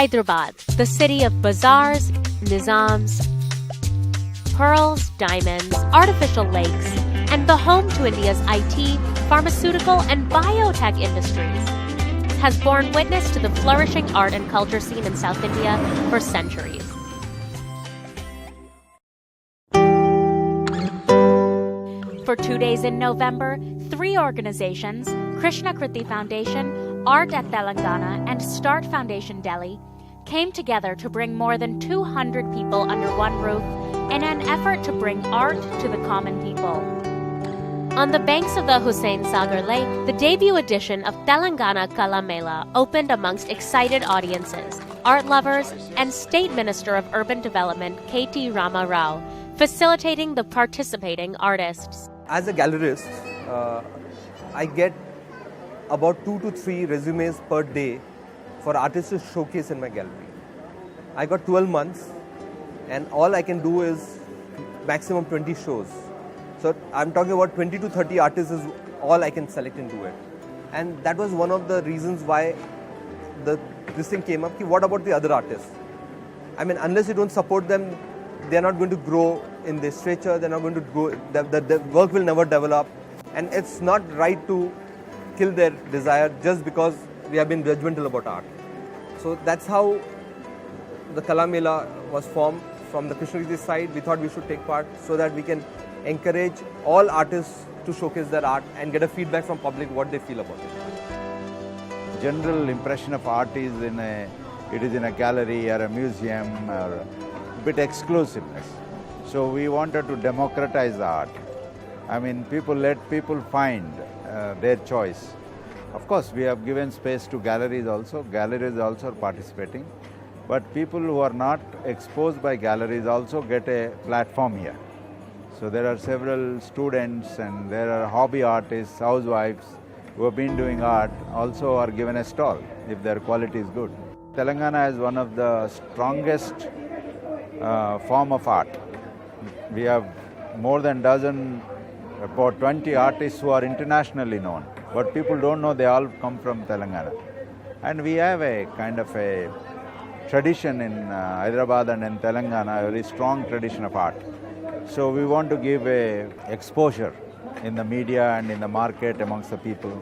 Hyderabad, the city of bazaars, nizams, pearls, diamonds, artificial lakes, and the home to India's IT, pharmaceutical, and biotech industries, has borne witness to the flourishing art and culture scene in South India for centuries. For 2 days in November, 3 organizations, Krishna Kriti Foundation, Art at Telangana, and Start Foundation Delhi, came together to bring more than 200 people under one roof in an effort to bring art to the common people. On the banks of the Hussain Sagar Lake, the debut edition of Telangana Kala Mela opened amongst excited audiences, art lovers, and State Minister of Urban Development K.T. Rama Rao, facilitating the participating artists. As a gallerist, I get about 2 to 3 resumes per day for artists to showcase in my gallery. I got 12 months and all I can do is maximum 20 shows. So I'm talking about 20 to 30 artists is all I can select and do it. And that was one of the reasons why this thing came up. What about the other artists? I mean, unless you don't support them, they're not going to grow in their stature, they're not going to grow, the work will never develop. And it's not right to kill their desire just because we have been judgmental about art. So that's how the Kala Mela was formed from the Krishna Kriti side. We thought we should take part so that we can encourage all artists to showcase their art and get a feedback from public what they feel about it. General impression of art is it is in a gallery or a museum or a bit exclusiveness. So we wanted to democratize the art. I mean, let people find their choice. Of course, we have given space to galleries also. Galleries also are participating. But people who are not exposed by galleries also get a platform here. So there are several students and there are hobby artists, housewives who have been doing art also are given a stall if their quality is good. Telangana has one of the strongest form of art. We have more than about 20 artists who are internationally known. But people don't know they all come from Telangana. And we have a kind of a tradition in Hyderabad and in Telangana, a very strong tradition of art. So we want to give a exposure in the media and in the market amongst the people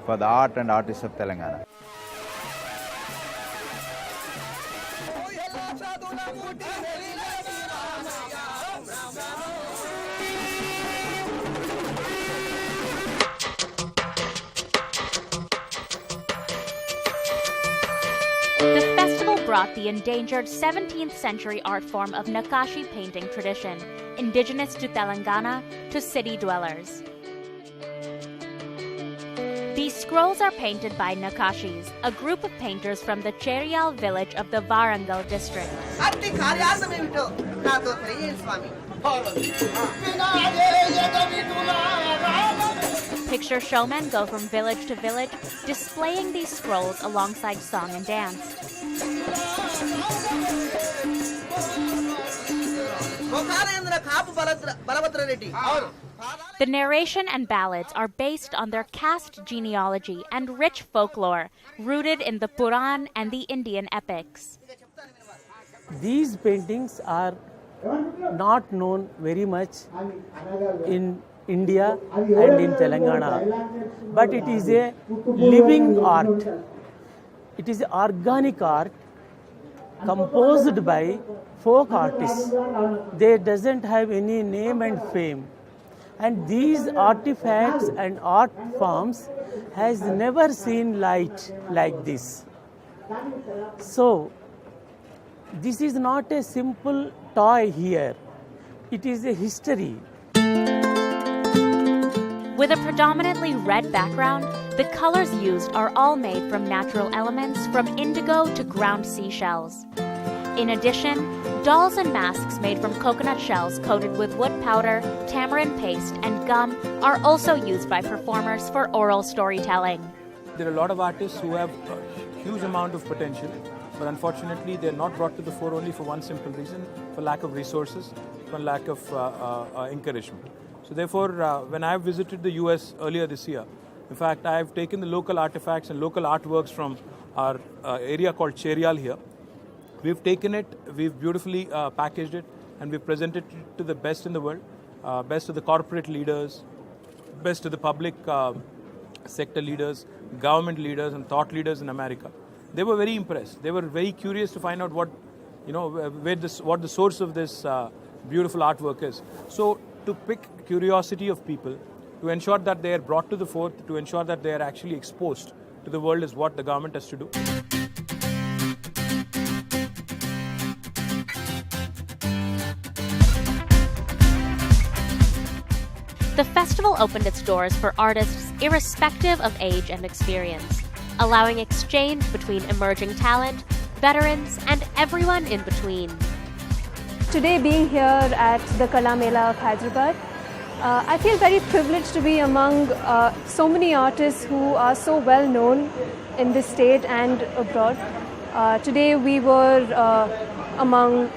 for the art and artists of Telangana. The festival brought the endangered 17th century art form of Nakashi painting tradition, indigenous to Telangana, to city dwellers. These scrolls are painted by Nakashis, a group of painters from the Cheriyal village of the Warangal district. Picture showmen go from village to village, displaying these scrolls alongside song and dance. The narration and ballads are based on their caste genealogy and rich folklore, rooted in the Puran and the Indian epics. These paintings are not known very much in India and in Telangana, but it is a living art. It is organic art composed by folk artists. They doesn't have any name and fame. And these artifacts and art forms has never seen light like this. So, this is not a simple toy here. It is a history. With a predominantly red background, the colors used are all made from natural elements from indigo to ground seashells. In addition, dolls and masks made from coconut shells coated with wood powder, tamarind paste, and gum are also used by performers for oral storytelling. There are a lot of artists who have a huge amount of potential, but unfortunately they're not brought to the fore only for one simple reason, for lack of resources, for lack of encouragement. So therefore, when I visited the US earlier this year, in fact, I have taken the local artifacts and local artworks from our area called Cherial here. We've taken it, we've beautifully packaged it, and we've presented it to the best in the world, best of the corporate leaders, best of the public sector leaders, government leaders, and thought leaders in America. They were very impressed. They were very curious to find out what the source of this beautiful artwork is. So to pick curiosity of people, to ensure that they are brought to the fore, to ensure that they are actually exposed to the world is what the government has to do. The festival opened its doors for artists irrespective of age and experience, allowing exchange between emerging talent, veterans, and everyone in between. Today, being here at the Kala Mela of Hyderabad, I feel very privileged to be among so many artists who are so well known in this state and abroad. Today we were among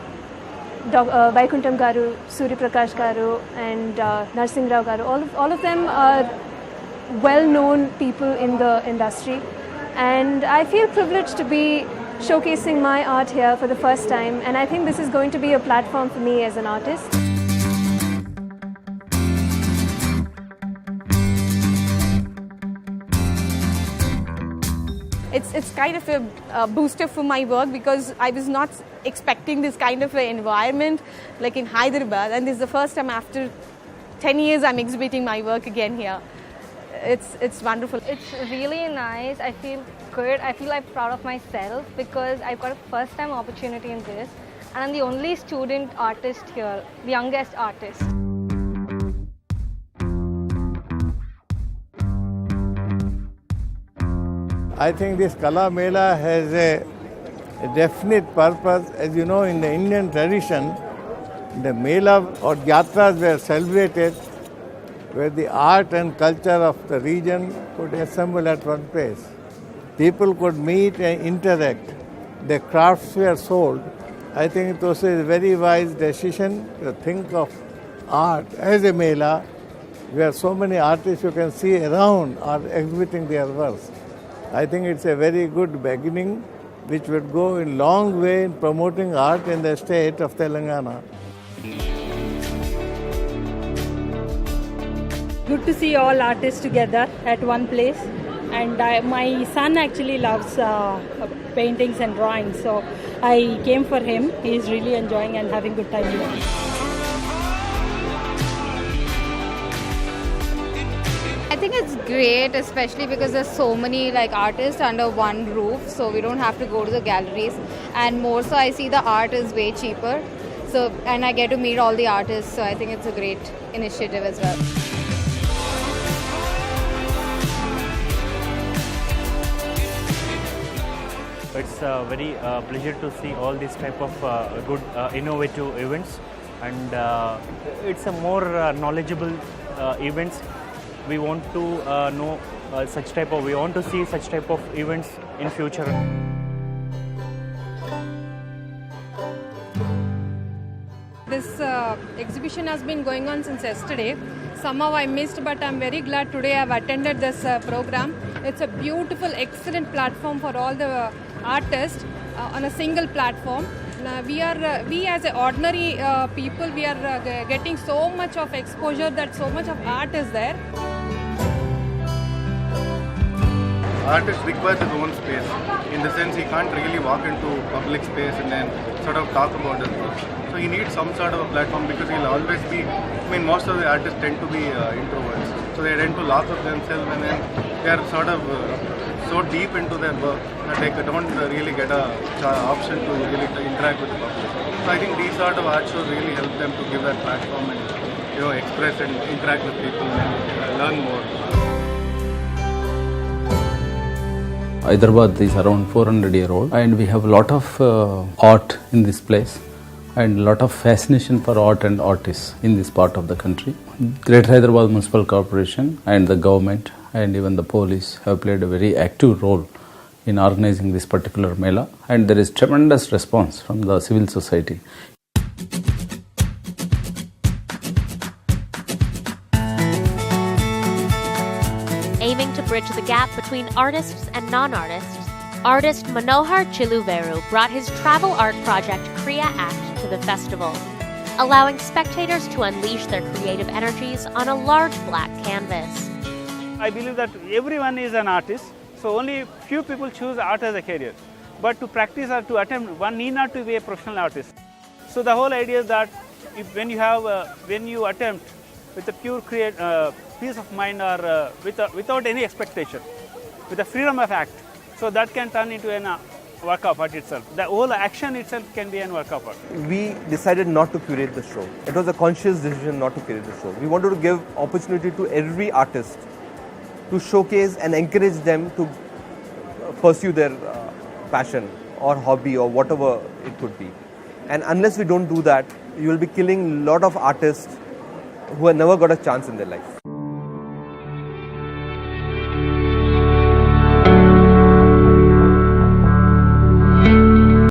Vaikuntham Garu, Surya Prakash Garu, and Narsingh Rao Garu. All of them are well-known people in the industry, and I feel privileged to be showcasing my art here for the first time, and I think this is going to be a platform for me as an artist. It's kind of a booster for my work because I was not expecting this kind of an environment like in Hyderabad, and this is the first time after 10 years I'm exhibiting my work again here. It's wonderful. It's really nice. I feel good. I feel I'm proud of myself because I've got a first time opportunity in this, and I'm the only student artist here, the youngest artist. I think this Kala Mela has a definite purpose. As you know, in the Indian tradition, the Mela or Yatras were celebrated where the art and culture of the region could assemble at one place. People could meet and interact. The crafts were sold. I think it was a very wise decision to think of art as a Mela where so many artists you can see around are exhibiting their works. I think it's a very good beginning which would go a long way in promoting art in the state of Telangana. Good to see all artists together at one place, and my son actually loves paintings and drawings, so I came for him. He is really enjoying and having good time here. I think it's great, especially because there's so many artists under one roof, so we don't have to go to the galleries, and more so I see the art is way cheaper, so and I get to meet all the artists, so I think it's a great initiative as well. It's a very pleasure to see all these type of good innovative events, and it's a more knowledgeable events. We want to know we want to see such type of events in future. This exhibition has been going on since yesterday. Somehow I missed, but I'm very glad today I've attended this program. It's a beautiful, excellent platform for all the artists on a single platform. We as a ordinary people, we are getting so much of exposure that so much of art is there. Artist requires his own space. In the sense, he can't really walk into public space and then sort of talk about his work. So he needs some sort of a platform because he'll always be. Most of the artists tend to be introverts, so they tend to lock up themselves, and then they are sort of so deep into their work that they don't really get a option to really interact with the public. So I think these sort of art shows really help them to give that platform and express and interact with people and learn more. Hyderabad is around 400-year-old, and we have a lot of art in this place and a lot of fascination for art and artists in this part of the country. Greater Hyderabad Municipal Corporation and the government and even the police have played a very active role in organizing this particular Mela, and there is tremendous response from the civil society. Aiming to bridge the gap between artists and non-artists, Artist Manohar Chiluveru brought his travel art project Kriya Act to the festival, allowing spectators to unleash their creative energies on a large black canvas. I believe that everyone is an artist, so only few people choose art as a career. But to practice or to attempt, one need not to be a professional artist. So the whole idea is that when you attempt with a pure peace of mind or without any expectation, with a freedom of act, so that can turn into a work of art itself. The whole action itself can be a work of art. We decided not to curate the show. It was a conscious decision not to curate the show. We wanted to give opportunity to every artist to showcase and encourage them to pursue their passion or hobby or whatever it could be. And unless we don't do that, you will be killing a lot of artists who have never got a chance in their life.